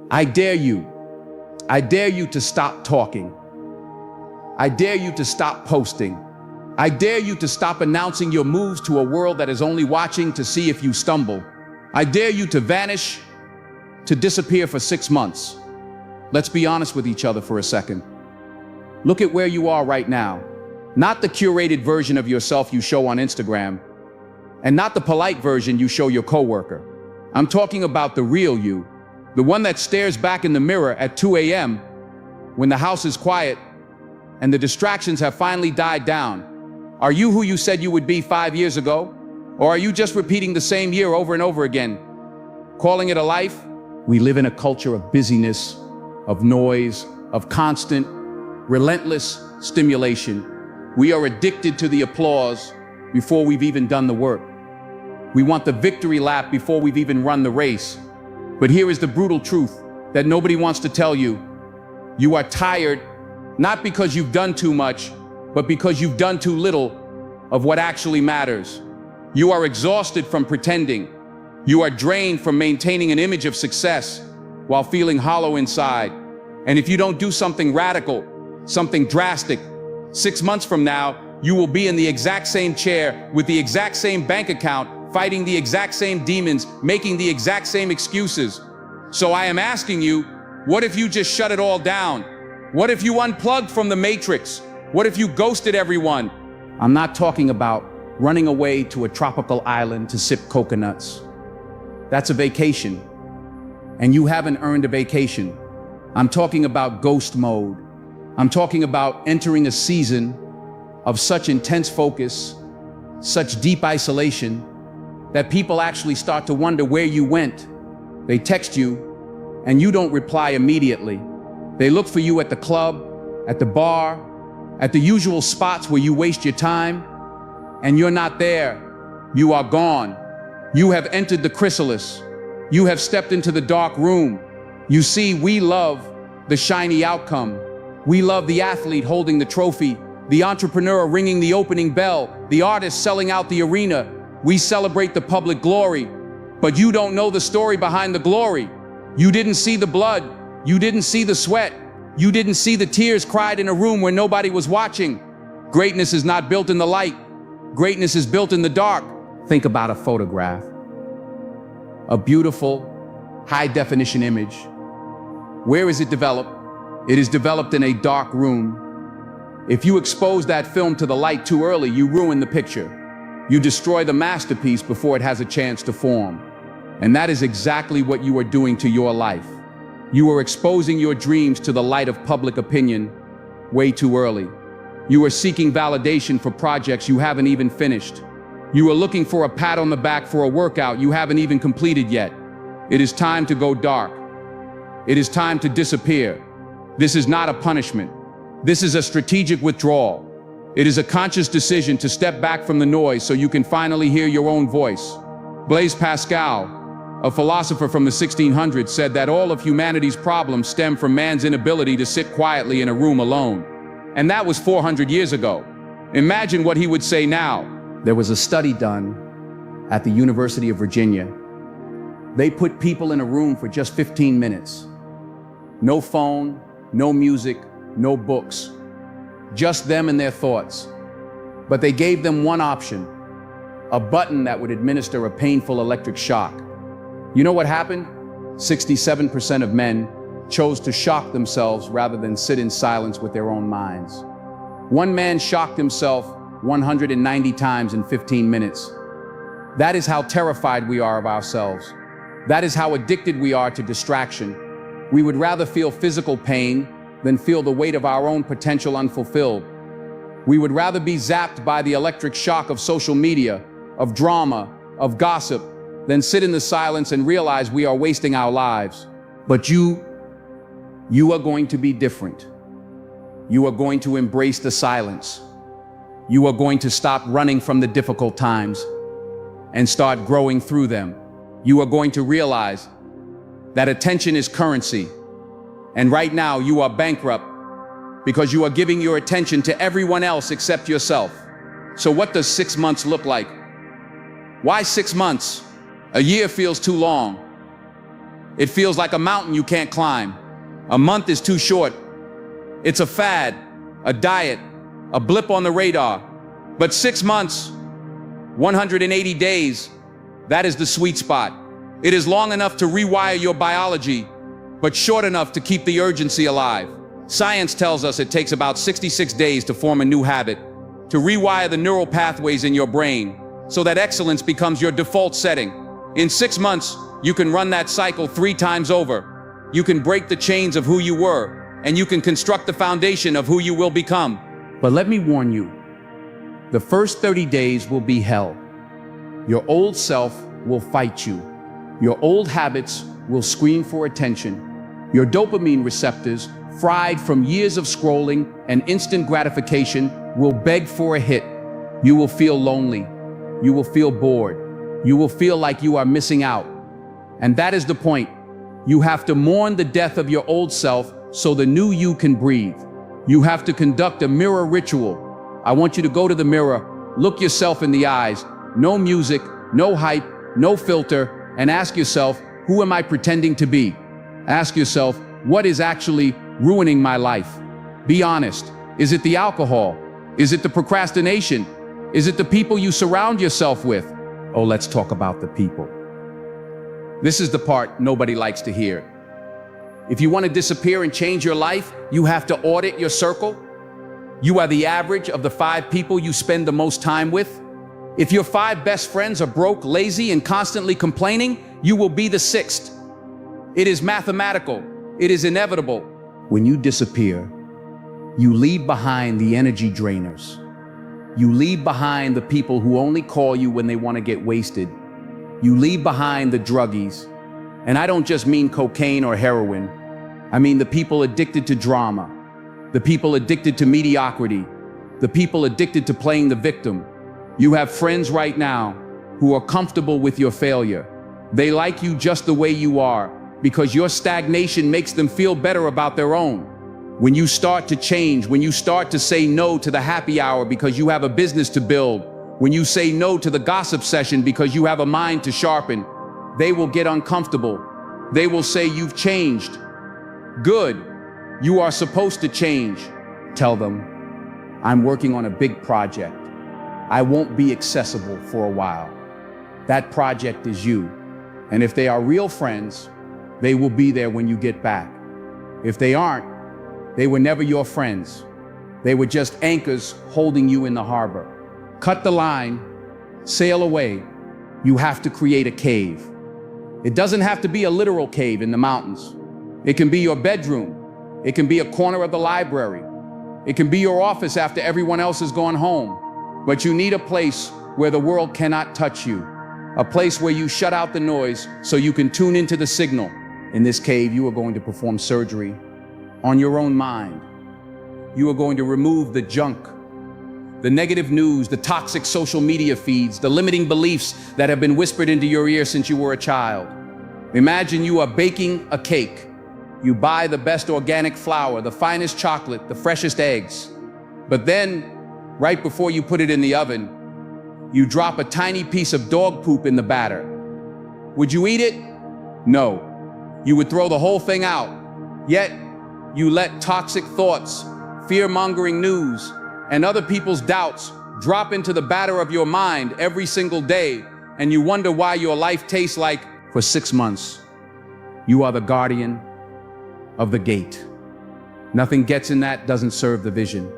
I dare you. I dare you to stop talking. I dare you to stop posting. I dare you to stop announcing your moves to a world that is only watching to see if you stumble. I dare you to vanish, to disappear for 6 months. Let's be honest with each other for a second. Look at where you are right now. Not the curated version of yourself you show on Instagram, and not the polite version you show your coworker. I'm talking about the real you, the one that stares back in the mirror at 2 a.m. when the house is quiet and the distractions have finally died down. Are you who you said you would be 5 years ago? Or are you just repeating the same year over and over again, calling it a life? We live in a culture of busyness, of noise, of constant, relentless stimulation. We are addicted to the applause before we've even done the work. We want the victory lap before we've even run the race. But here is the brutal truth that nobody wants to tell you. You are tired, not because you've done too much, but because you've done too little of what actually matters. You are exhausted from pretending. You are drained from maintaining an image of success while feeling hollow inside. And if you don't do something radical, something drastic, 6 months from now, you will be in the exact same chair with the exact same bank account, fighting the exact same demons, making the exact same excuses. So I am asking you, what if you just shut it all down? What if you unplugged from the matrix? What if you ghosted everyone? I'm not talking about running away to a tropical island to sip coconuts. That's a vacation, and you haven't earned a vacation. I'm talking about ghost mode. I'm talking about entering a season of such intense focus, such deep isolation, that people actually start to wonder where you went. They text you, and you don't reply immediately. They look for you at the club, at the bar, at the usual spots where you waste your time, and you're not there. You are gone. You have entered the chrysalis. You have stepped into the dark room. You see, we love the shiny outcome. We love the athlete holding the trophy, the entrepreneur ringing the opening bell, the artist selling out the arena. We celebrate the public glory, but you don't know the story behind the glory. You didn't see the blood. You didn't see the sweat. You didn't see the tears cried in a room where nobody was watching. Greatness is not built in the light. Greatness is built in the dark. Think about a photograph. A beautiful, high-definition image. Where is it developed? It is developed in a dark room. If you expose that film to the light too early, you ruin the picture. You destroy the masterpiece before it has a chance to form. And that is exactly what you are doing to your life. You are exposing your dreams to the light of public opinion way too early. You are seeking validation for projects you haven't even finished. You are looking for a pat on the back for a workout you haven't even completed yet. It is time to go dark. It is time to disappear. This is not a punishment. This is a strategic withdrawal. It is a conscious decision to step back from the noise so you can finally hear your own voice. Blaise Pascal, a philosopher from the 1600s, said that all of humanity's problems stem from man's inability to sit quietly in a room alone. And that was 400 years ago. Imagine what he would say now. There was a study done at the University of Virginia. They put people in a room for just 15 minutes. No phone, no music, no books. Just them and their thoughts. But they gave them one option, a button that would administer a painful electric shock. You know what happened? 67% of men chose to shock themselves rather than sit in silence with their own minds. One man shocked himself 190 times in 15 minutes. That is how terrified we are of ourselves. That is how addicted we are to distraction. We would rather feel physical pain than feel the weight of our own potential unfulfilled. We would rather be zapped by the electric shock of social media, of drama, of gossip, than sit in the silence and realize we are wasting our lives. But you are going to be different. You are going to embrace the silence. You are going to stop running from the difficult times and start growing through them. You are going to realize that attention is currency. And right now you are bankrupt because you are giving your attention to everyone else except yourself. So what does 6 months look like? Why 6 months? A year feels too long. It feels like a mountain you can't climb. A month is too short. It's a fad, a diet, a blip on the radar. But 6 months, 180 days, that is the sweet spot. It is long enough to rewire your biology, but short enough to keep the urgency alive. Science tells us it takes about 66 days to form a new habit, to rewire the neural pathways in your brain, so that excellence becomes your default setting. In 6 months, you can run that cycle 3 times over. You can break the chains of who you were, and you can construct the foundation of who you will become. But let me warn you, the first 30 days will be hell. Your old self will fight you. Your old habits will scream for attention. Your dopamine receptors, fried from years of scrolling and instant gratification, will beg for a hit. You will feel lonely. You will feel bored. You will feel like you are missing out. And that is the point. You have to mourn the death of your old self so the new you can breathe. You have to conduct a mirror ritual. I want you to go to the mirror, look yourself in the eyes, no music, no hype, no filter, and ask yourself, who am I pretending to be? Ask yourself, what is actually ruining my life? Be honest. Is it the alcohol? Is it the procrastination? Is it the people you surround yourself with? Oh, let's talk about the people. This is the part nobody likes to hear. If you want to disappear and change your life, you have to audit your circle. You are the average of the 5 people you spend the most time with. If your 5 best friends are broke, lazy, and constantly complaining, you will be the 6th. It is mathematical. It is inevitable. When you disappear, you leave behind the energy drainers. You leave behind the people who only call you when they want to get wasted. You leave behind the druggies. And I don't just mean cocaine or heroin. I mean the people addicted to drama, the people addicted to mediocrity, the people addicted to playing the victim. You have friends right now who are comfortable with your failure. They like you just the way you are because your stagnation makes them feel better about their own. When you start to change, when you start to say no to the happy hour because you have a business to build, when you say no to the gossip session because you have a mind to sharpen, they will get uncomfortable. They will say you've changed. Good. You are supposed to change. Tell them, I'm working on a big project. I won't be accessible for a while. That project is you. And if they are real friends, they will be there when you get back. If they aren't, they were never your friends. They were just anchors holding you in the harbor. Cut the line, sail away. You have to create a cave. It doesn't have to be a literal cave in the mountains. It can be your bedroom. It can be a corner of the library. It can be your office after everyone else has gone home. But you need a place where the world cannot touch you. A place where you shut out the noise so you can tune into the signal. In this cave, you are going to perform surgery on your own mind. You are going to remove the junk, the negative news, the toxic social media feeds, the limiting beliefs that have been whispered into your ear since you were a child. Imagine you are baking a cake. You buy the best organic flour, the finest chocolate, the freshest eggs. But then, right before you put it in the oven, you drop a tiny piece of dog poop in the batter. Would you eat it? No. You would throw the whole thing out. Yet, you let toxic thoughts, fear-mongering news, and other people's doubts drop into the batter of your mind every single day, and you wonder why your life tastes like, for 6 months, you are the guardian of the gate. Nothing gets in that doesn't serve the vision.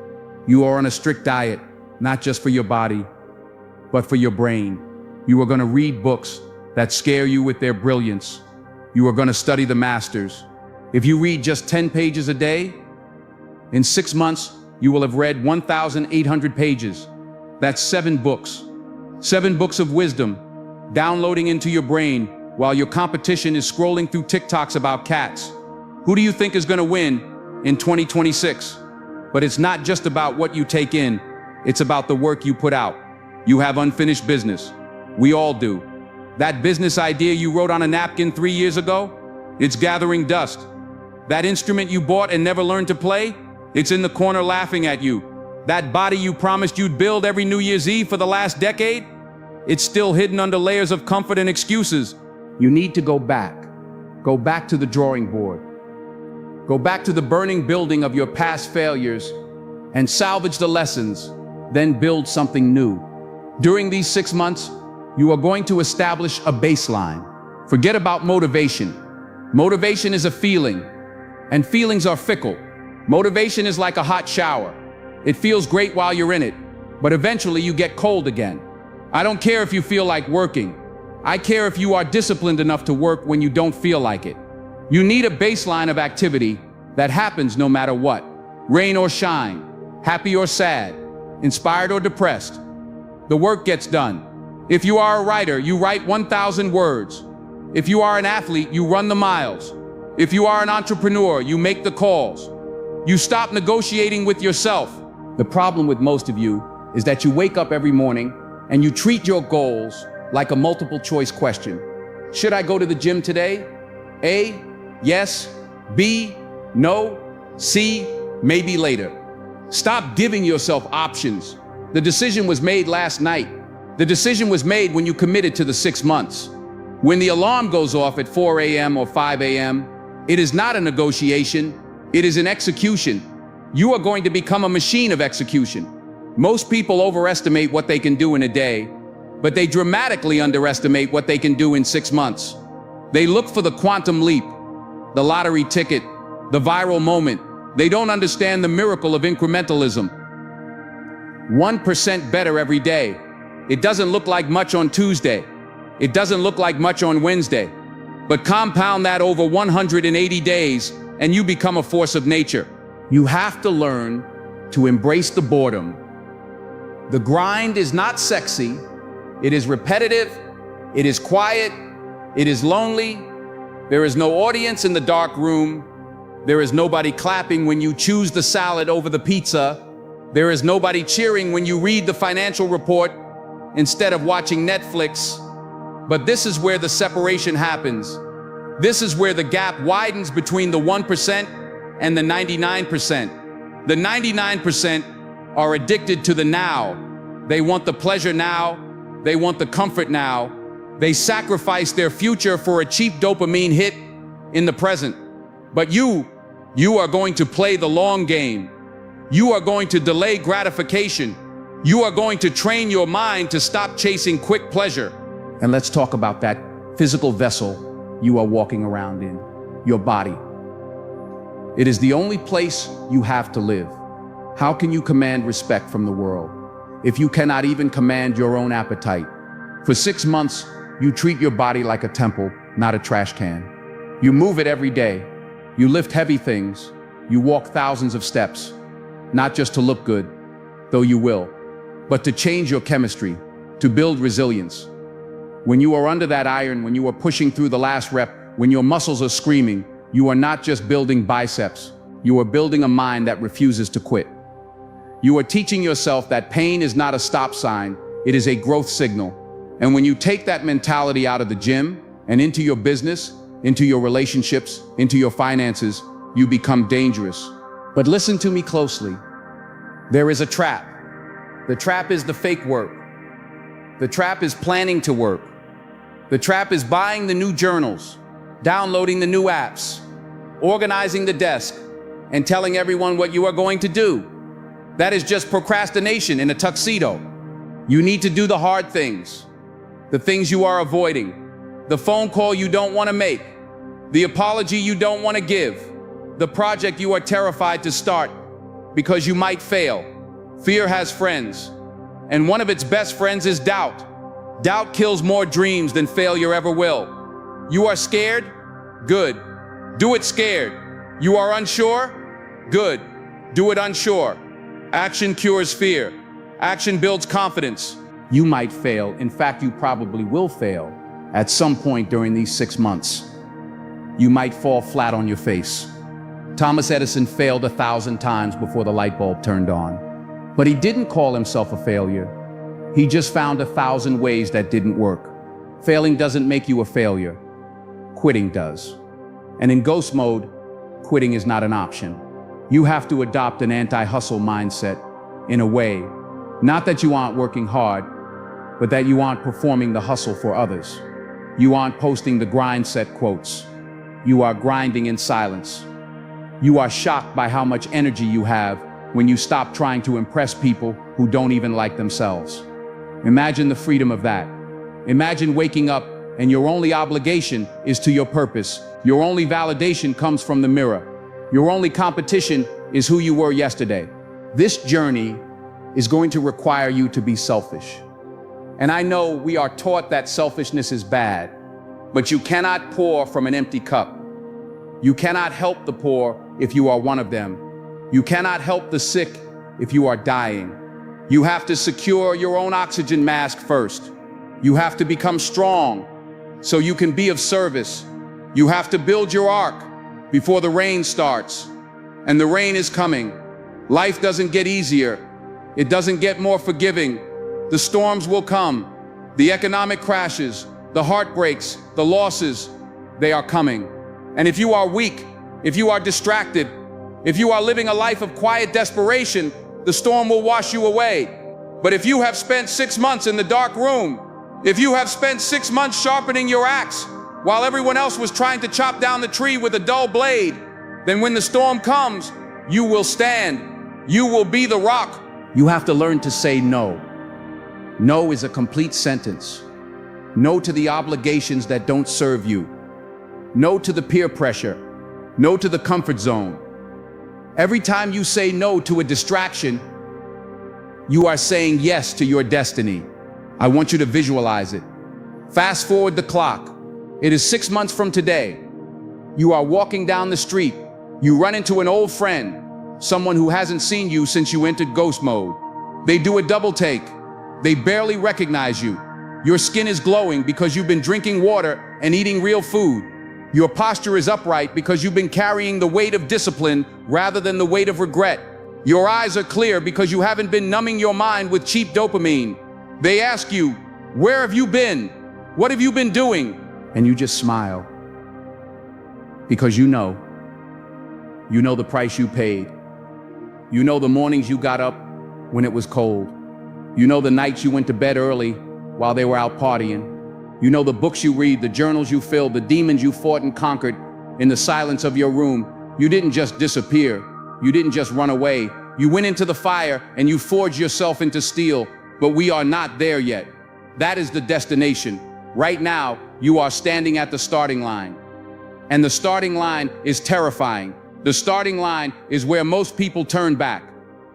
You are on a strict diet, not just for your body, but for your brain. You are going to read books that scare you with their brilliance. You are going to study the masters. If you read just 10 pages a day, in 6 months, you will have read 1,800 pages. That's 7 books. 7 books of wisdom, downloading into your brain while your competition is scrolling through TikToks about cats. Who do you think is going to win in 2026? But it's not just about what you take in. It's about the work you put out. You have unfinished business. We all do. That business idea you wrote on a napkin 3 years ago, it's gathering dust. That instrument you bought and never learned to play, it's in the corner laughing at you. That body you promised you'd build every New Year's Eve for the last decade, it's still hidden under layers of comfort and excuses. You need to go back Go back to the drawing board. Go back to the burning building of your past failures and salvage the lessons, then build something new. During these 6 months, you are going to establish a baseline. Forget about motivation. Motivation is a feeling, and feelings are fickle. Motivation is like a hot shower. It feels great while you're in it, but eventually you get cold again. I don't care if you feel like working. I care if you are disciplined enough to work when you don't feel like it. You need a baseline of activity that happens no matter what. Rain or shine, happy or sad, inspired or depressed. The work gets done. If you are a writer, you write 1,000 words. If you are an athlete, you run the miles. If you are an entrepreneur, you make the calls. You stop negotiating with yourself. The problem with most of you is that you wake up every morning and you treat your goals like a multiple choice question. Should I go to the gym today? A, yes. B, no. C, maybe later. Stop giving yourself options. The decision was made last night. The decision was made when you committed to the 6 months. When the alarm goes off at 4 a.m. or 5 a.m., it is not a negotiation, it is an execution. You are going to become a machine of execution. Most people overestimate what they can do in a day, but they dramatically underestimate what they can do in 6 months. They look for the quantum leap, the lottery ticket, the viral moment. They don't understand the miracle of incrementalism. 1% better every day. It doesn't look like much on Tuesday. It doesn't look like much on Wednesday. But compound that over 180 days and you become a force of nature. You have to learn to embrace the boredom. The grind is not sexy. It is repetitive. It is quiet. It is lonely. There is no audience in the dark room. There is nobody clapping when you choose the salad over the pizza. There is nobody cheering when you read the financial report instead of watching Netflix. But this is where the separation happens. This is where the gap widens between the 1% and the 99%. The 99% are addicted to the now. They want the pleasure now. They want the comfort now. They sacrifice their future for a cheap dopamine hit in the present. But you are going to play the long game. You are going to delay gratification. You are going to train your mind to stop chasing quick pleasure. And let's talk about that physical vessel you are walking around in, your body. It is the only place you have to live. How can you command respect from the world if you cannot even command your own appetite? For 6 months, you treat your body like a temple, not a trash can. You move it every day. You lift heavy things. You walk thousands of steps, not just to look good, though you will, but to change your chemistry, to build resilience. When you are under that iron, when you are pushing through the last rep, when your muscles are screaming, you are not just building biceps. You are building a mind that refuses to quit. You are teaching yourself that pain is not a stop sign, it is a growth signal. And when you take that mentality out of the gym and into your business, into your relationships, into your finances, you become dangerous. But listen to me closely. There is a trap. The trap is the fake work. The trap is planning to work. The trap is buying the new journals, downloading the new apps, organizing the desk, and telling everyone what you are going to do. That is just procrastination in a tuxedo. You need to do the hard things, the things you are avoiding, the phone call you don't want to make, the apology you don't want to give, the project you are terrified to start because you might fail. Fear has friends, and one of its best friends is doubt. Doubt kills more dreams than failure ever will. You are scared? Good. Do it scared. You are unsure? Good. Do it unsure. Action cures fear. Action builds confidence. You might fail. In fact, you probably will fail at some point during these 6 months. You might fall flat on your face. Thomas Edison failed 1,000 times before the light bulb turned on. But he didn't call himself a failure. He just found 1,000 ways that didn't work. Failing doesn't make you a failure. Quitting does. And in ghost mode, quitting is not an option. You have to adopt an anti-hustle mindset in a way, not that you aren't working hard, but that you aren't performing the hustle for others. You aren't posting the grind set quotes. you are grinding in silence. You are shocked by how much energy you have when you stop trying to impress people who don't even like themselves. Imagine the freedom of that. Imagine waking up and your only obligation is to your purpose. Your only validation comes from the mirror. Your only competition is who you were yesterday. This journey is going to require you to be selfish. And I know we are taught that selfishness is bad, but you cannot pour from an empty cup. You cannot help the poor if you are one of them. You cannot help the sick if you are dying. You have to secure your own oxygen mask first. You have to become strong so you can be of service. You have to build your ark before the rain starts. And the rain is coming. Life doesn't get easier. It doesn't get more forgiving. The storms will come. The economic crashes, the heartbreaks, the losses, they are coming. And if you are weak, if you are distracted, if you are living a life of quiet desperation, the storm will wash you away. But if you have spent 6 months in the dark room, if you have spent 6 months sharpening your axe while everyone else was trying to chop down the tree with a dull blade, then when the storm comes, you will stand. You will be the rock. You have to learn to say no. No is a complete sentence. No to the obligations that don't serve you. No to the peer pressure. No to the comfort zone. Every time you say no to a distraction, you are saying yes to your destiny. I want you to visualize it. Fast forward the clock. It is 6 months from today. You are walking down the street. You run into an old friend, someone who hasn't seen you since you entered ghost mode. They do a double take. They barely recognize you. Your skin is glowing because you've been drinking water and eating real food. Your posture is upright because you've been carrying the weight of discipline rather than the weight of regret. Your eyes are clear because you haven't been numbing your mind with cheap dopamine. They ask you, where have you been? What have you been doing? And you just smile. Because you know the price you paid. You know the mornings you got up when it was cold. You know the nights you went to bed early while they were out partying. You know the books you read, the journals you filled, the demons you fought and conquered in the silence of your room. You didn't just disappear. You didn't just run away. You went into the fire and you forged yourself into steel. But we are not there yet. That is the destination. Right now, you are standing at the starting line. And the starting line is terrifying. The starting line is where most people turn back.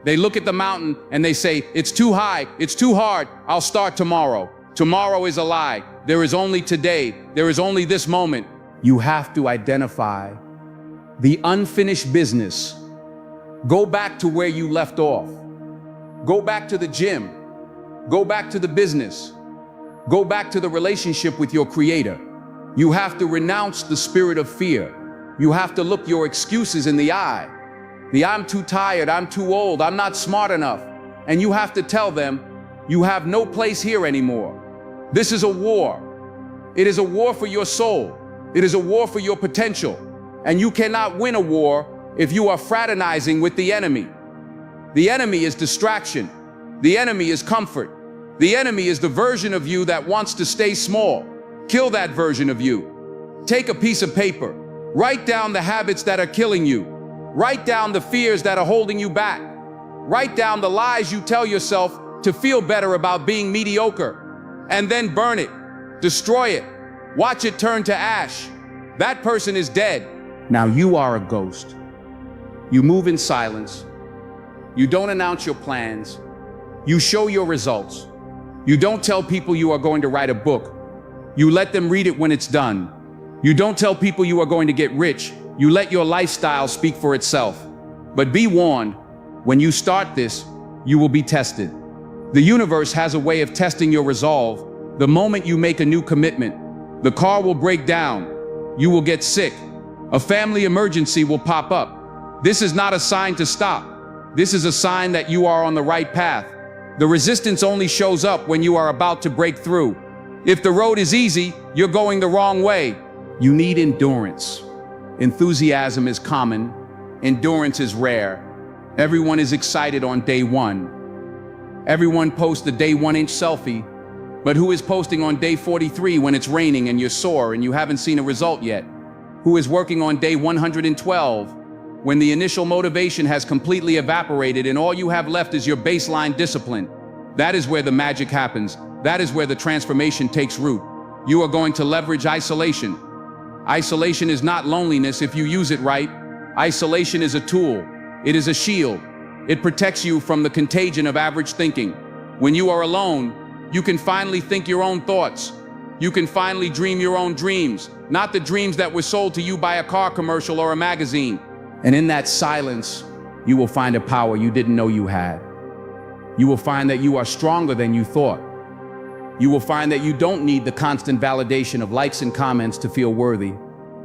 They look at the mountain and they say, it's too high, it's too hard, I'll start tomorrow. Tomorrow is a lie. There is only today. There is only this moment. You have to identify the unfinished business. Go back to where you left off. Go back to the gym. Go back to the business. Go back to the relationship with your creator. You have to renounce the spirit of fear. You have to look your excuses in the eye. I'm too tired, I'm too old, I'm not smart enough. And you have to tell them, you have no place here anymore. This is a war. It is a war for your soul. It is a war for your potential. And you cannot win a war if you are fraternizing with the enemy. The enemy is distraction. The enemy is comfort. The enemy is the version of you that wants to stay small. Kill that version of you. Take a piece of paper. Write down the habits that are killing you. Write down the fears that are holding you back. Write down the lies you tell yourself to feel better about being mediocre. And then burn it. Destroy it. Watch it turn to ash. That person is dead. Now you are a ghost. You move in silence. You don't announce your plans. You show your results. You don't tell people you are going to write a book. You let them read it when it's done. You don't tell people you are going to get rich. You let your lifestyle speak for itself. But be warned, when you start this, you will be tested. The universe has a way of testing your resolve. The moment you make a new commitment, the car will break down. You will get sick. A family emergency will pop up. This is not a sign to stop. This is a sign that you are on the right path. The resistance only shows up when you are about to break through. If the road is easy, you're going the wrong way. You need endurance. Enthusiasm is common. Endurance is rare. Everyone is excited on day one. Everyone posts the day 1-inch selfie, but who is posting on day 43 when it's raining and you're sore and you haven't seen a result yet? who is working on day 112, when the initial motivation has completely evaporated and all you have left is your baseline discipline. That is where the magic happens. That is where the transformation takes root. You are going to leverage isolation. Isolation is not loneliness if you use it right. Isolation is a tool. It is a shield. It protects you from the contagion of average thinking. When you are alone, you can finally think your own thoughts. You can finally dream your own dreams, not the dreams that were sold to you by a car commercial or a magazine. And in that silence, you will find a power you didn't know you had. You will find that you are stronger than you thought. You will find that you don't need the constant validation of likes and comments to feel worthy.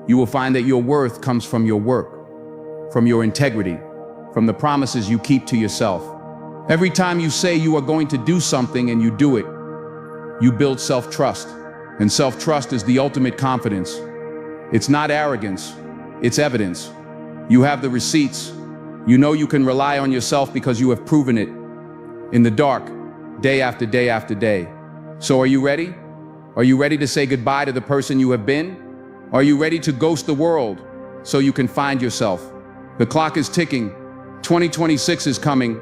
You will find that your worth comes from your work, from your integrity, from the promises you keep to yourself. Every time you say you are going to do something and you do it, you build self-trust. And self-trust is the ultimate confidence. It's not arrogance, it's evidence. You have the receipts. You know you can rely on yourself because you have proven it in the dark, day after day after day. So are you ready? Are you ready to say goodbye to the person you have been? Are you ready to ghost the world so you can find yourself? The clock is ticking. 2026 is coming.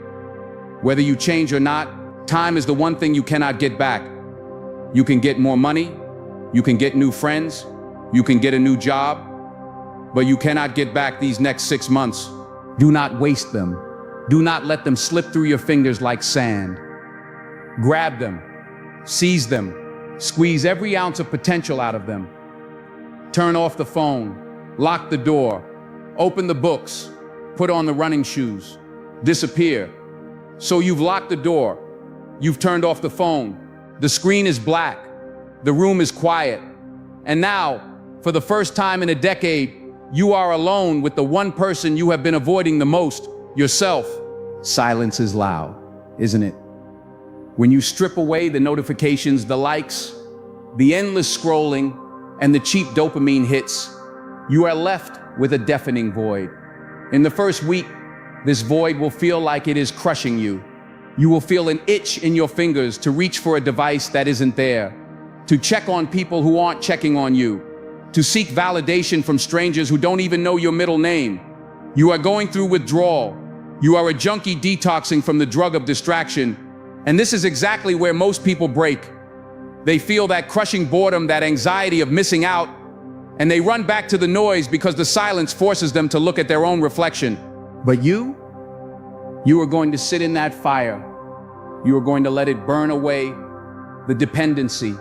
Whether you change or not, time is the one thing you cannot get back. You can get more money, you can get new friends, you can get a new job, but you cannot get back these next 6 months. Do not waste them. Do not let them slip through your fingers like sand. Grab them, seize them, squeeze every ounce of potential out of them. Turn off the phone, lock the door, open the books, put on the running shoes, disappear. So you've locked the door, you've turned off the phone, the screen is black, the room is quiet, and now, for the first time in a decade, you are alone with the one person you have been avoiding the most, yourself. Silence is loud, isn't it? When you strip away the notifications, the likes, the endless scrolling, and the cheap dopamine hits, you are left with a deafening void. In the first week, this void will feel like it is crushing you. You will feel an itch in your fingers to reach for a device that isn't there, to check on people who aren't checking on you, to seek validation from strangers who don't even know your middle name. You are going through withdrawal. You are a junkie detoxing from the drug of distraction. And this is exactly where most people break. They feel that crushing boredom, that anxiety of missing out, and they run back to the noise because the silence forces them to look at their own reflection. But you are going to sit in that fire. You are going to let it burn away the dependency.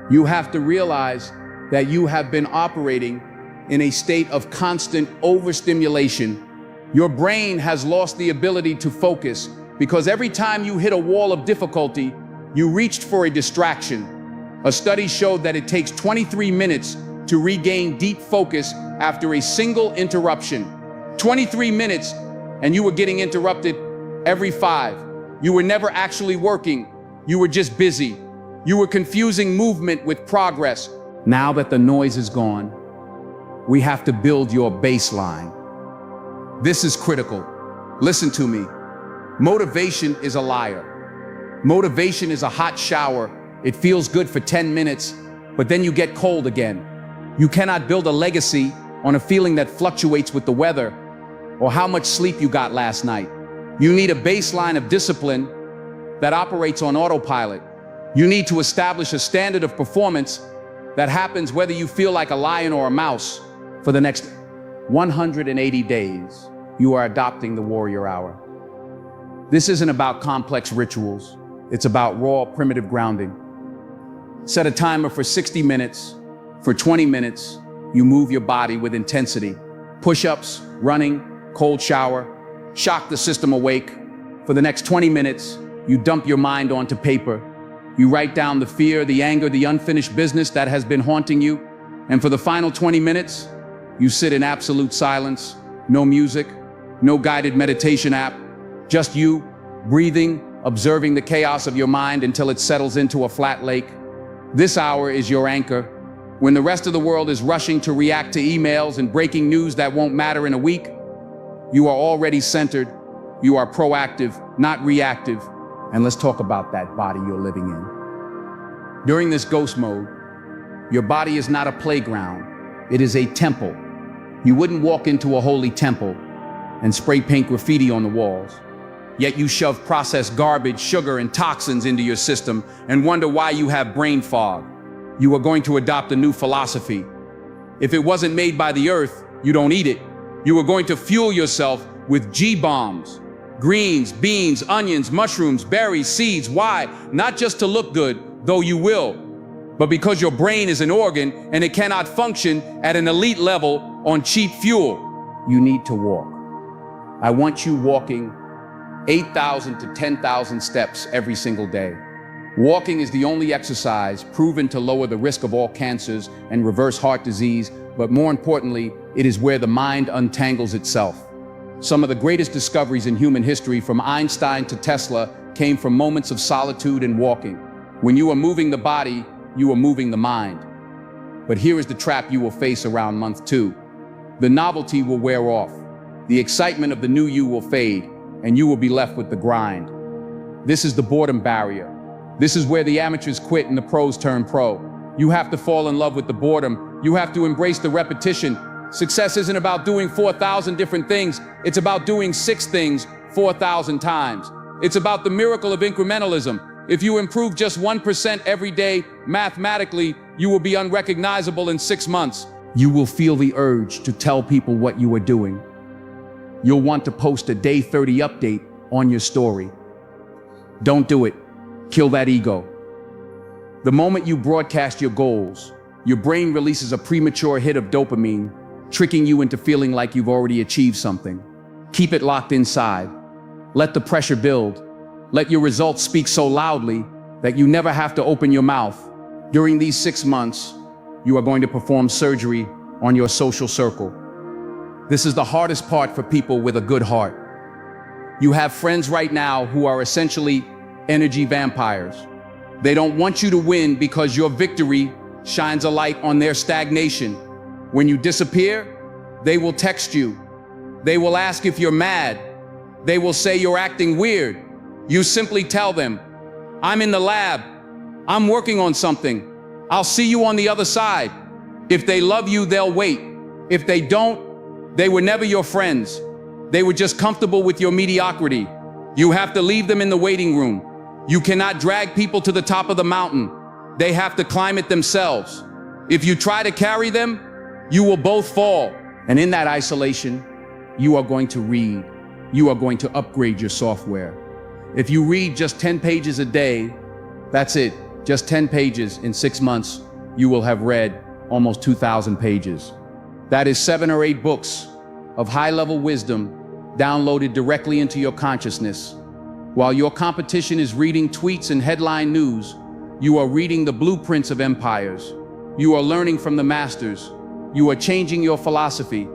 You have to realize that you have been operating in a state of constant overstimulation. Your brain has lost the ability to focus because every time you hit a wall of difficulty, you reached for a distraction. A study showed that it takes 23 minutes to regain deep focus after a single interruption. 23 minutes, and you were getting interrupted every 5. You were never actually working. You were just busy. You were confusing movement with progress. Now that the noise is gone, we have to build your baseline. This is critical. Listen to me. Motivation is a liar. Motivation is a hot shower. It feels good for 10 minutes, but then you get cold again. You cannot build a legacy on a feeling that fluctuates with the weather or how much sleep you got last night. You need a baseline of discipline that operates on autopilot. You need to establish a standard of performance that happens whether you feel like a lion or a mouse. For the next 180 days, you are adopting the warrior hour. This isn't about complex rituals. It's about raw, primitive grounding. Set a timer for 60 minutes. For 20 minutes, you move your body with intensity. Push-ups, running, cold shower, shock the system awake. For the next 20 minutes, you dump your mind onto paper. You write down the fear, the anger, the unfinished business that has been haunting you. And for the final 20 minutes, you sit in absolute silence, no music, no guided meditation app, just you, breathing, observing the chaos of your mind until it settles into a flat lake. This hour is your anchor. When the rest of the world is rushing to react to emails and breaking news that won't matter in a week, you are already centered. You are proactive, not reactive. And let's talk about that body you're living in. During this ghost mode, your body is not a playground. It is a temple. You wouldn't walk into a holy temple and spray paint graffiti on the walls. Yet you shove processed garbage, sugar, and toxins into your system and wonder why you have brain fog. You are going to adopt a new philosophy. If it wasn't made by the earth, you don't eat it. You are going to fuel yourself with G-bombs. Greens, beans, onions, mushrooms, berries, seeds. Why? Not just to look good, though you will, but because your brain is an organ and it cannot function at an elite level on cheap fuel. You need to walk. I want you walking 8,000 to 10,000 steps every single day. Walking is the only exercise proven to lower the risk of all cancers and reverse heart disease, but more importantly, it is where the mind untangles itself. Some of the greatest discoveries in human history, from Einstein to Tesla, came from moments of solitude and walking. When you are moving the body, you are moving the mind. But here is the trap you will face around month 2. The novelty will wear off. The excitement of the new you will fade, and you will be left with the grind. This is the boredom barrier. This is where the amateurs quit and the pros turn pro. You have to fall in love with the boredom. You have to embrace the repetition. Success isn't about doing 4,000 different things. It's about doing 6 things 4,000 times. It's about the miracle of incrementalism. If you improve just 1% every day, mathematically, you will be unrecognizable in 6 months. You will feel the urge to tell people what you are doing. You'll want to post a day 30 update on your story. Don't do it. Kill that ego. The moment you broadcast your goals, your brain releases a premature hit of dopamine, tricking you into feeling like you've already achieved something. Keep it locked inside. Let the pressure build. Let your results speak so loudly that you never have to open your mouth. During these 6 months, you are going to perform surgery on your social circle. This is the hardest part for people with a good heart. You have friends right now who are essentially energy vampires. They don't want you to win because your victory shines a light on their stagnation. When you disappear, they will text you. They will ask if you're mad. They will say you're acting weird. You simply tell them, "I'm in the lab. I'm working on something. I'll see you on the other side." If they love you, they'll wait. If they don't, they were never your friends. They were just comfortable with your mediocrity. You have to leave them in the waiting room. You cannot drag people to the top of the mountain. They have to climb it themselves. If you try to carry them, you will both fall. And in that isolation, you are going to read. You are going to upgrade your software. If you read just 10 pages a day, that's it. Just 10 pages in 6 months, you will have read almost 2,000 pages. That is 7 or 8 books of high-level wisdom downloaded directly into your consciousness. While your competition is reading tweets and headline news, you are reading the blueprints of empires. You are learning from the masters. You are changing your philosophy,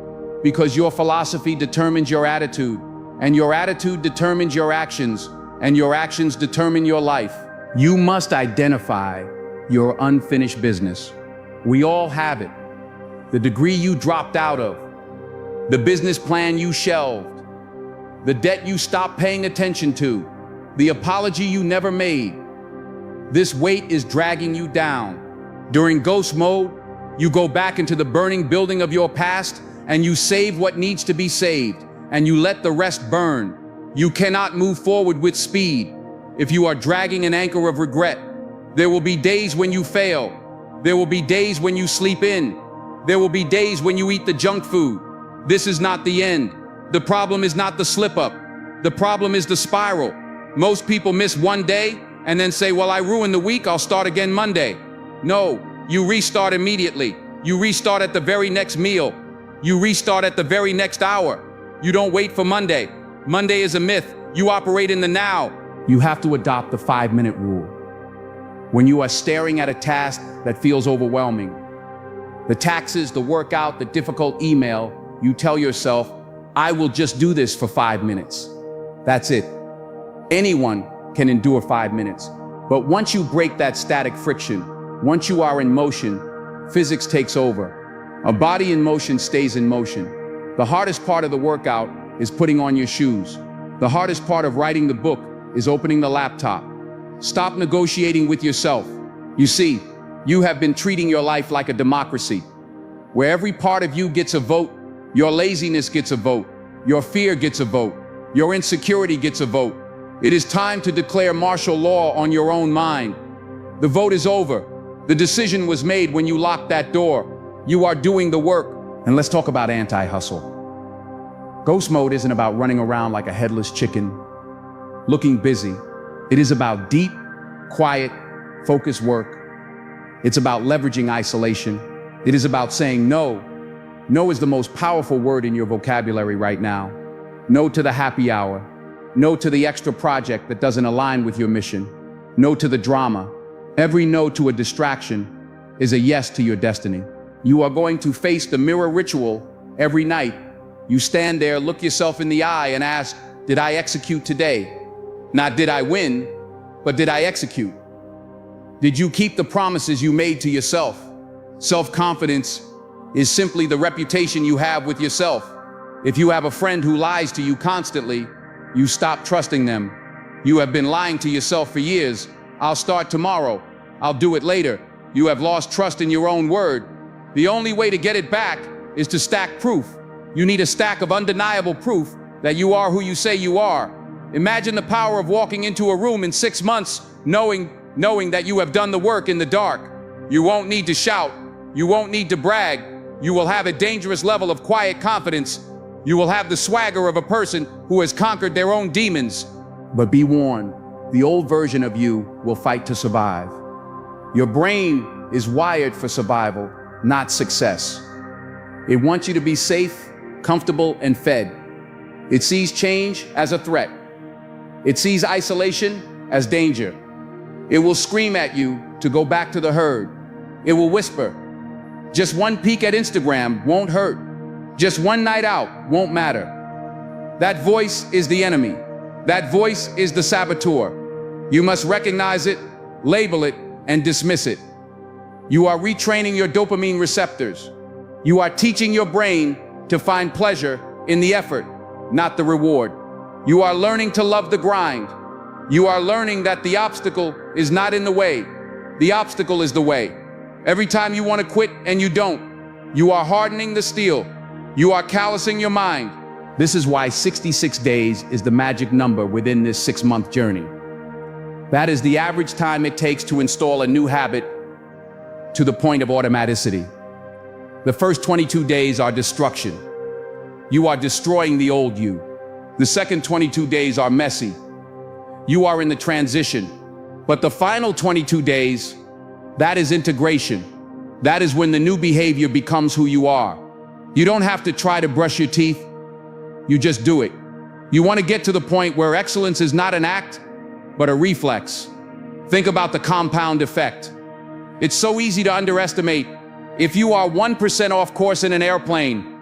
because your philosophy determines your attitude, and your attitude determines your actions, and your actions determine your life. You must identify your unfinished business. We all have it. The degree you dropped out of, the business plan you shelved, the debt you stopped paying attention to, the apology you never made. This weight is dragging you down. During ghost mode, you go back into the burning building of your past and you save what needs to be saved, and you let the rest burn. You cannot move forward with speed if you are dragging an anchor of regret. There will be days when you fail. There will be days when you sleep in. There will be days when you eat the junk food. This is not the end. The problem is not the slip up. The problem is the spiral. Most people miss one day and then say, "Well, I ruined the week, I'll start again Monday." No, you restart immediately. You restart at the very next meal. You restart at the very next hour. You don't wait for Monday. Monday is a myth. You operate in the now. You have to adopt the 5-minute rule. When you are staring at a task that feels overwhelming, the taxes, the workout, the difficult email, you tell yourself, "I will just do this for 5 minutes." That's it. Anyone can endure 5 minutes. But once you break that static friction, once you are in motion, physics takes over. A body in motion stays in motion. The hardest part of the workout is putting on your shoes. The hardest part of writing the book is opening the laptop. Stop negotiating with yourself. You see, you have been treating your life like a democracy, where every part of you gets a vote Your laziness gets a vote. Your fear gets a vote. Your insecurity gets a vote. It is time to declare martial law on your own mind. The vote is over. The decision was made when you locked that door. You are doing the work. And let's talk about anti-hustle. Ghost mode isn't about running around like a headless chicken, looking busy. It is about deep, quiet, focused work. It's about leveraging isolation. It is about saying no. No is the most powerful word in your vocabulary right now. No to the happy hour. No to the extra project that doesn't align with your mission. No to the drama. Every no to a distraction is a yes to your destiny. You are going to face the mirror ritual every night. You stand there, look yourself in the eye and ask, did I execute today? Not did I win, but did I execute? Did you keep the promises you made to yourself? Self-confidence is simply the reputation you have with yourself. If you have a friend who lies to you constantly, you stop trusting them. You have been lying to yourself for years. I'll start tomorrow. I'll do it later. You have lost trust in your own word. The only way to get it back is to stack proof. You need a stack of undeniable proof that you are who you say you are. Imagine the power of walking into a room in 6 months knowing that you have done the work in the dark. You won't need to shout. You won't need to brag. You will have a dangerous level of quiet confidence. You will have the swagger of a person who has conquered their own demons. But be warned, the old version of you will fight to survive. Your brain is wired for survival, not success. It wants you to be safe, comfortable, and fed. It sees change as a threat. It sees isolation as danger. It will scream at you to go back to the herd. It will whisper, just one peek at Instagram won't hurt. Just one night out won't matter. That voice is the enemy. That voice is the saboteur. You must recognize it, label it, and dismiss it. You are retraining your dopamine receptors. You are teaching your brain to find pleasure in the effort, not the reward. You are learning to love the grind. You are learning that the obstacle is not in the way. The obstacle is the way. Every time you want to quit and you don't, you are hardening the steel. You are callousing your mind. This is why 66 days is the magic number within this 6-month journey. That is the average time it takes to install a new habit to the point of automaticity. The first 22 days are destruction. You are destroying the old you. The second 22 days are messy. You are in the transition. But the final 22 days, that is integration. That is when the new behavior becomes who you are. You don't have to try to brush your teeth. You just do it. You want to get to the point where excellence is not an act, but a reflex. Think about the compound effect. It's so easy to underestimate. If you are 1% off course in an airplane,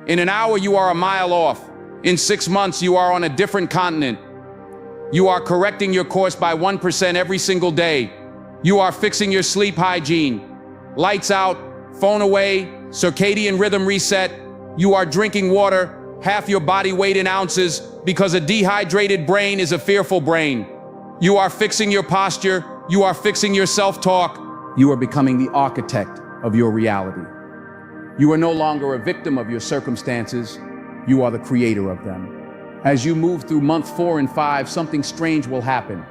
in an hour you are a mile off. In 6 months you are on a different continent. You are correcting your course by 1% every single day. You are fixing your sleep hygiene. Lights out, phone away, circadian rhythm reset. You are drinking water, half your body weight in ounces, because a dehydrated brain is a fearful brain. You are fixing your posture. You are fixing your self-talk. You are becoming the architect of your reality. You are no longer a victim of your circumstances. You are the creator of them. As you move through month 4 and 5, something strange will happen.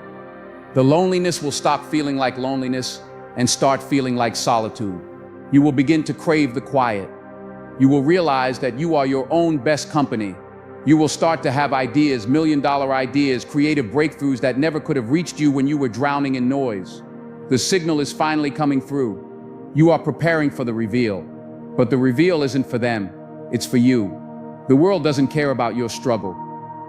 The loneliness will stop feeling like loneliness and start feeling like solitude. You will begin to crave the quiet. You will realize that you are your own best company. You will start to have ideas, million-dollar ideas, creative breakthroughs that never could have reached you when you were drowning in noise. The signal is finally coming through. You are preparing for the reveal. But the reveal isn't for them, it's for you. The world doesn't care about your struggle.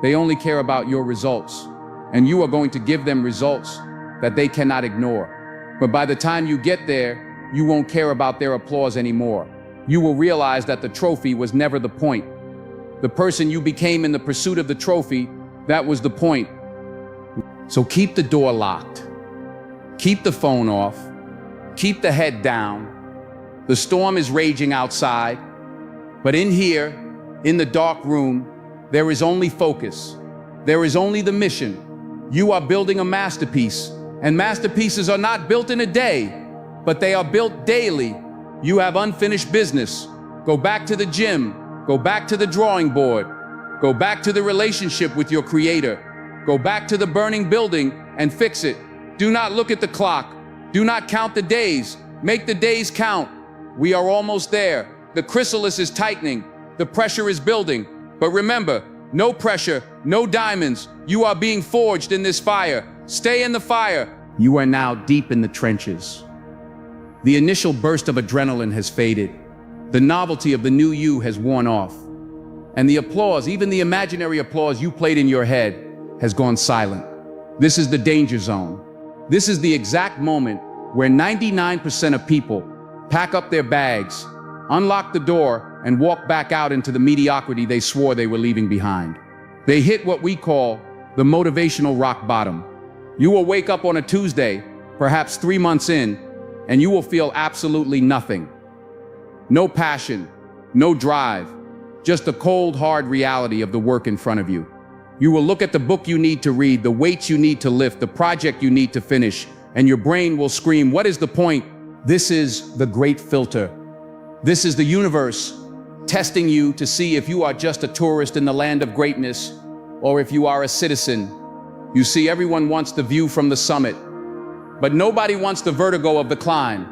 They only care about your results. And you are going to give them results that they cannot ignore. But by the time you get there, you won't care about their applause anymore. You will realize that the trophy was never the point. The person you became in the pursuit of the trophy, that was the point. So keep the door locked. Keep the phone off. Keep the head down. The storm is raging outside. But in here, in the dark room, there is only focus. There is only the mission. You are building a masterpiece, and masterpieces are not built in a day, but they are built daily. You have unfinished business. Go back to the gym, Go back to the drawing board. Go back to the relationship with your creator. Go back to the burning building and fix it. Do not look at the clock. Do not count the days. Make the days count. We are almost there. The chrysalis is tightening. The pressure is building. But remember, no pressure, no diamonds. You are being forged in this fire. Stay in the fire. You are now deep in the trenches. The initial burst of adrenaline has faded. The novelty of the new you has worn off. And the applause, even the imaginary applause you played in your head, has gone silent. This is the danger zone. This is the exact moment where 99% of people pack up their bags, unlock the door, and walk back out into the mediocrity they swore they were leaving behind. They hit what we call the motivational rock bottom. You will wake up on a Tuesday, perhaps 3 months in, and you will feel absolutely nothing. No passion, no drive, just the cold, hard reality of the work in front of you. You will look at the book you need to read, the weights you need to lift, the project you need to finish, and your brain will scream, what is the point? This is the great filter. This is the universe testing you to see if you are just a tourist in the land of greatness or if you are a citizen. You see, everyone wants the view from the summit, but nobody wants the vertigo of the climb.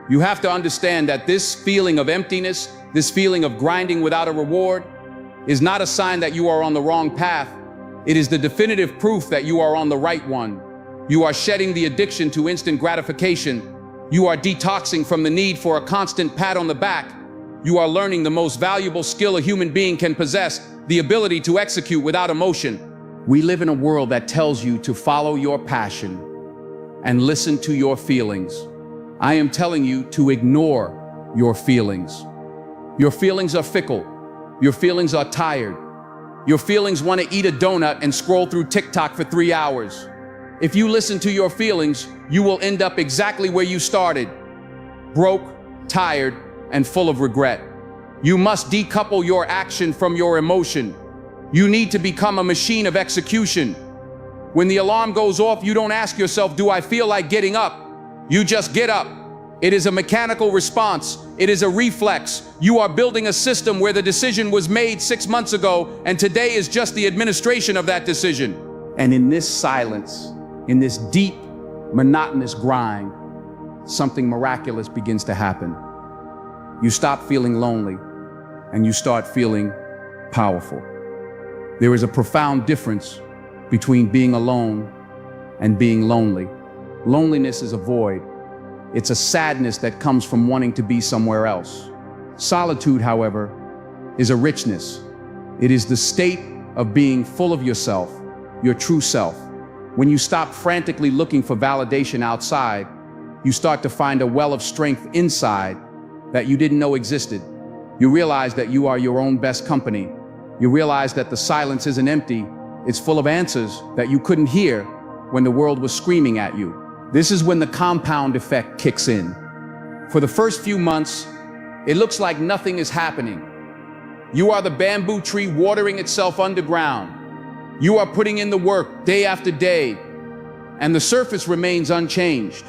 You have to understand that this feeling of emptiness, this feeling of grinding without a reward, is not a sign that you are on the wrong path. It is the definitive proof that you are on the right one. You are shedding the addiction to instant gratification. You are detoxing from the need for a constant pat on the back. You are learning the most valuable skill a human being can possess, the ability to execute without emotion. We live in a world that tells you to follow your passion and listen to your feelings. I am telling you to ignore your feelings. Your feelings are fickle. Your feelings are tired. Your feelings want to eat a donut and scroll through TikTok for 3 hours. If you listen to your feelings, you will end up exactly where you started, broke, tired, and full of regret. You must decouple your action from your emotion. You need to become a machine of execution. When the alarm goes off, you don't ask yourself, do I feel like getting up? You just get up. It is a mechanical response. It is a reflex. You are building a system where the decision was made 6 months ago, and today is just the administration of that decision. And in this silence, in this deep, monotonous grind, something miraculous begins to happen. You stop feeling lonely, and you start feeling powerful. There is a profound difference between being alone and being lonely. Loneliness is a void. It's a sadness that comes from wanting to be somewhere else. Solitude, however, is a richness. It is the state of being full of yourself, your true self. When you stop frantically looking for validation outside, you start to find a well of strength inside that you didn't know existed. You realize that you are your own best company. You realize that the silence isn't empty. It's full of answers that you couldn't hear when the world was screaming at you. This is when the compound effect kicks in. For the first few months, it looks like nothing is happening. You are the bamboo tree watering itself underground. You are putting in the work day after day, and the surface remains unchanged.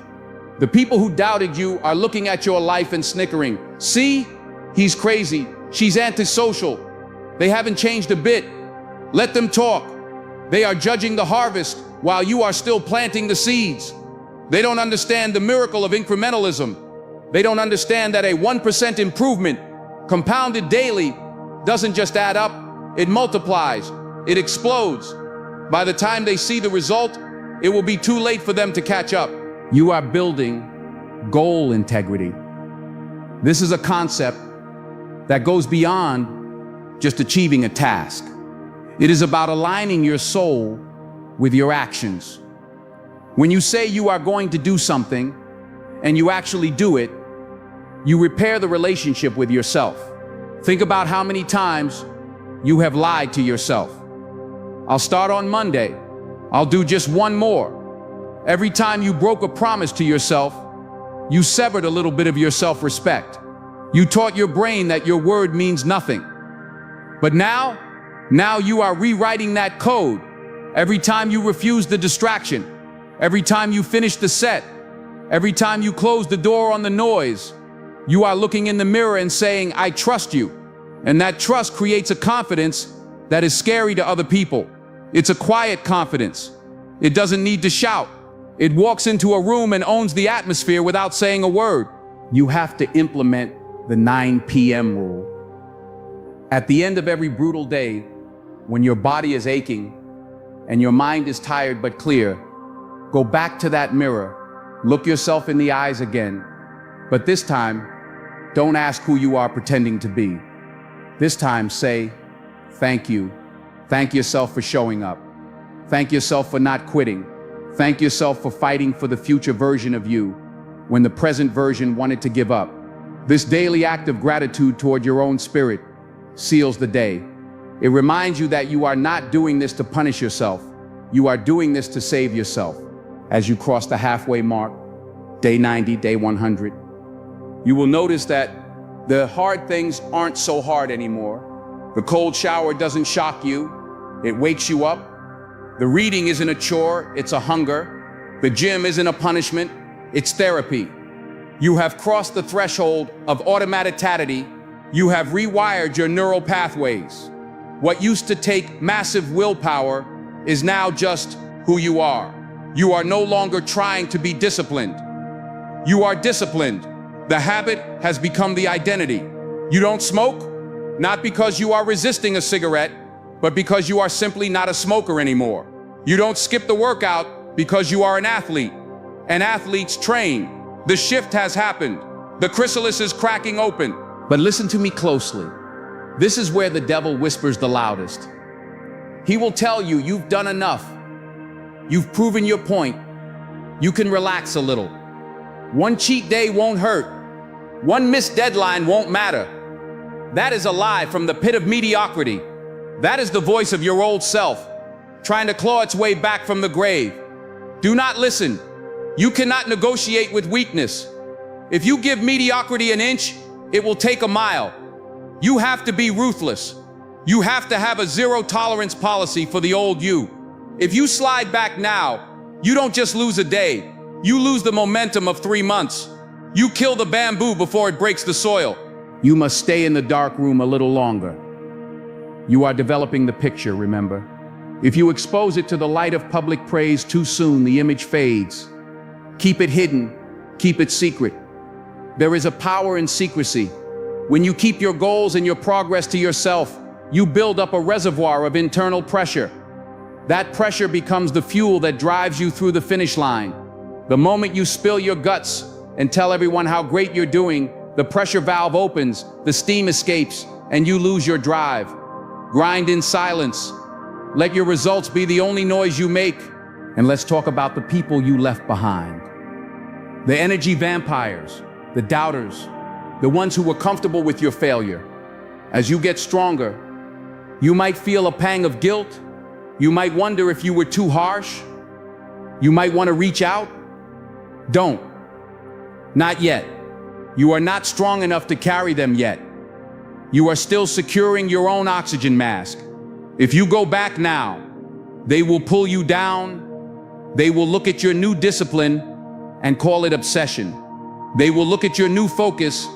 The people who doubted you are looking at your life and snickering. See, he's crazy. She's antisocial. They haven't changed a bit. Let them talk. They are judging the harvest while you are still planting the seeds. They don't understand the miracle of incrementalism. They don't understand that a 1% improvement, compounded daily, doesn't just add up, it multiplies, it explodes. By the time they see the result, it will be too late for them to catch up. You are building goal integrity. This is a concept that goes beyond just achieving a task. It is about aligning your soul with your actions. When you say you are going to do something and you actually do it, you repair the relationship with yourself. Think about how many times you have lied to yourself. I'll start on Monday. I'll do just one more. Every time you broke a promise to yourself, you severed a little bit of your self-respect. You taught your brain that your word means nothing. But now you are rewriting that code. Every time you refuse the distraction, every time you finish the set, every time you close the door on the noise, you are looking in the mirror and saying, I trust you. And that trust creates a confidence that is scary to other people. It's a quiet confidence. It doesn't need to shout. It walks into a room and owns the atmosphere without saying a word. You have to implement the 9 p.m. rule. At the end of every brutal day, when your body is aching and your mind is tired but clear, go back to that mirror, look yourself in the eyes again. But this time, don't ask who you are pretending to be. This time, say, thank you. Thank yourself for showing up. Thank yourself for not quitting. Thank yourself for fighting for the future version of you when the present version wanted to give up. This daily act of gratitude toward your own spirit seals the day. It reminds you that you are not doing this to punish yourself. You are doing this to save yourself. As you cross the halfway mark, day 90, day 100, you will notice that the hard things aren't so hard anymore. The cold shower doesn't shock you. It wakes you up. The reading isn't a chore, it's a hunger. The gym isn't a punishment, it's therapy. You have crossed the threshold of automaticity. You have rewired your neural pathways. What used to take massive willpower is now just who you are. You are no longer trying to be disciplined. You are disciplined. The habit has become the identity. You don't smoke, not because you are resisting a cigarette, but because you are simply not a smoker anymore. You don't skip the workout because you are an athlete. And athletes train. The shift has happened. The chrysalis is cracking open. But listen to me closely. This is where the devil whispers the loudest. He will tell you you've done enough. You've proven your point. You can relax a little. One cheat day won't hurt. One missed deadline won't matter. That is a lie from the pit of mediocrity. That is the voice of your old self, trying to claw its way back from the grave. Do not listen. You cannot negotiate with weakness. If you give mediocrity an inch, it will take a mile. You have to be ruthless. You have to have a zero-tolerance policy for the old you. If you slide back now, you don't just lose a day. You lose the momentum of 3 months. You kill the bamboo before it breaks the soil. You must stay in the dark room a little longer. You are developing the picture, remember? If you expose it to the light of public praise too soon, the image fades. Keep it hidden. Keep it secret. There is a power in secrecy. When you keep your goals and your progress to yourself, you build up a reservoir of internal pressure. That pressure becomes the fuel that drives you through the finish line. The moment you spill your guts and tell everyone how great you're doing, the pressure valve opens, the steam escapes, and you lose your drive. Grind in silence. Let your results be the only noise you make. And let's talk about the people you left behind. The energy vampires, the doubters, the ones who were comfortable with your failure. As you get stronger, you might feel a pang of guilt. You might wonder if you were too harsh. You might want to reach out. Don't. Not yet. You are not strong enough to carry them yet. You are still securing your own oxygen mask. If you go back now, they will pull you down. They will look at your new discipline and call it obsession. They will look at your new focus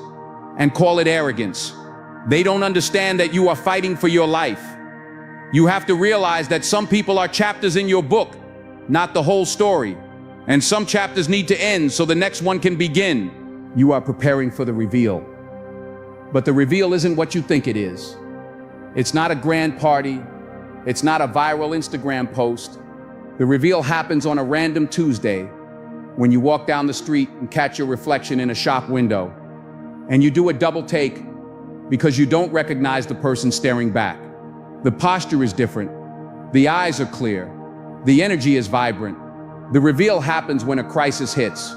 and call it arrogance. They don't understand that you are fighting for your life. You have to realize that some people are chapters in your book, not the whole story. And some chapters need to end so the next one can begin. You are preparing for the reveal. But the reveal isn't what you think it is. It's not a grand party. It's not a viral Instagram post. The reveal happens on a random Tuesday when you walk down the street and catch your reflection in a shop window. And you do a double take because you don't recognize the person staring back. The posture is different. The eyes are clear. The energy is vibrant. The reveal happens when a crisis hits.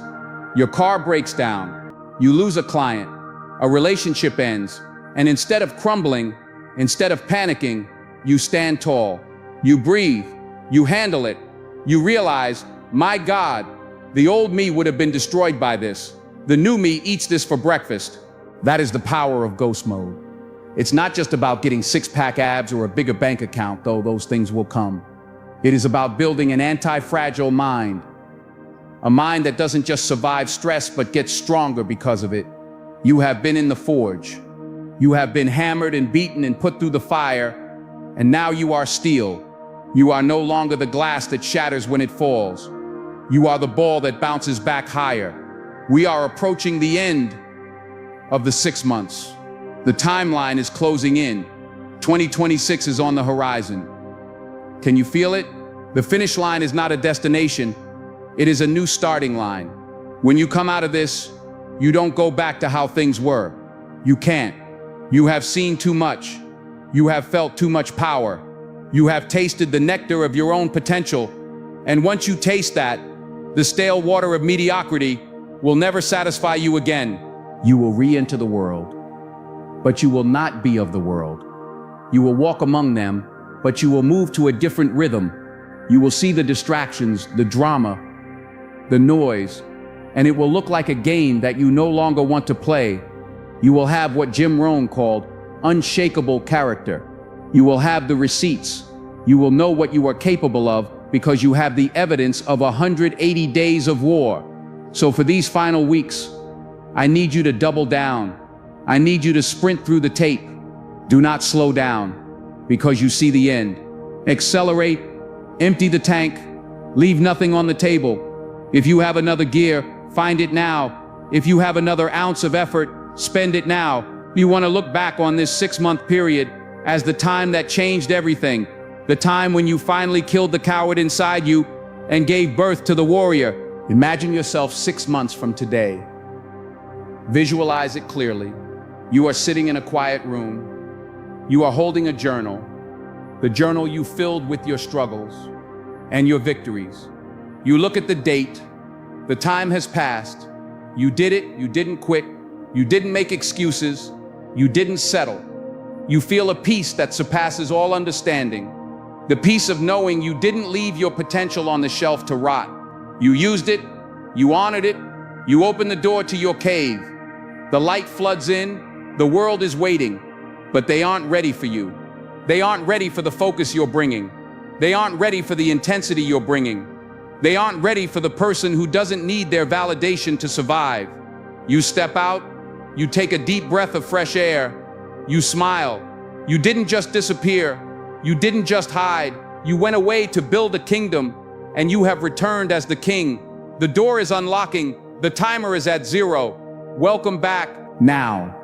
Your car breaks down. You lose a client. A relationship ends. And instead of crumbling, instead of panicking, you stand tall. You breathe. You handle it. You realize, my God, the old me would have been destroyed by this. The new me eats this for breakfast. That is the power of ghost mode. It's not just about getting six-pack abs or a bigger bank account, though those things will come. It is about building an anti-fragile mind. A mind that doesn't just survive stress, but gets stronger because of it. You have been in the forge. You have been hammered and beaten and put through the fire, and now you are steel. You are no longer the glass that shatters when it falls. You are the ball that bounces back higher. We are approaching the end of the 6 months. The timeline is closing in. 2026 is on the horizon. Can you feel it? The finish line is not a destination. It is a new starting line. When you come out of this, you don't go back to how things were. You can't. You have seen too much. You have felt too much power. You have tasted the nectar of your own potential. And once you taste that, the stale water of mediocrity will never satisfy you again. You will re-enter the world, but you will not be of the world. You will walk among them, but you will move to a different rhythm. You will see the distractions, the drama, the noise, and it will look like a game that you no longer want to play. You will have what Jim Rohn called unshakable character. You will have the receipts. You will know what you are capable of because you have the evidence of 180 days of war. So for these final weeks, I need you to double down. I need you to sprint through the tape. Do not slow down because you see the end. Accelerate, empty the tank, leave nothing on the table. If you have another gear, find it now. If you have another ounce of effort, spend it now. You want to look back on this 6-month period as the time that changed everything. The time when you finally killed the coward inside you and gave birth to the warrior. Imagine yourself 6 months from today. Visualize it clearly. You are sitting in a quiet room. You are holding a journal, the journal you filled with your struggles and your victories. You look at the date. The time has passed. You did it. You didn't quit. You didn't make excuses. You didn't settle. You feel a peace that surpasses all understanding. The peace of knowing you didn't leave your potential on the shelf to rot. You used it. You honored it. You opened the door to your cave. The light floods in. The world is waiting, but they aren't ready for you. They aren't ready for the focus you're bringing. They aren't ready for the intensity you're bringing. They aren't ready for the person who doesn't need their validation to survive. You step out. You take a deep breath of fresh air. You smile. You didn't just disappear. You didn't just hide. You went away to build a kingdom, and you have returned as the king. The door is unlocking. The timer is at 0. Welcome back. Now,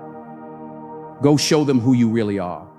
go show them who you really are.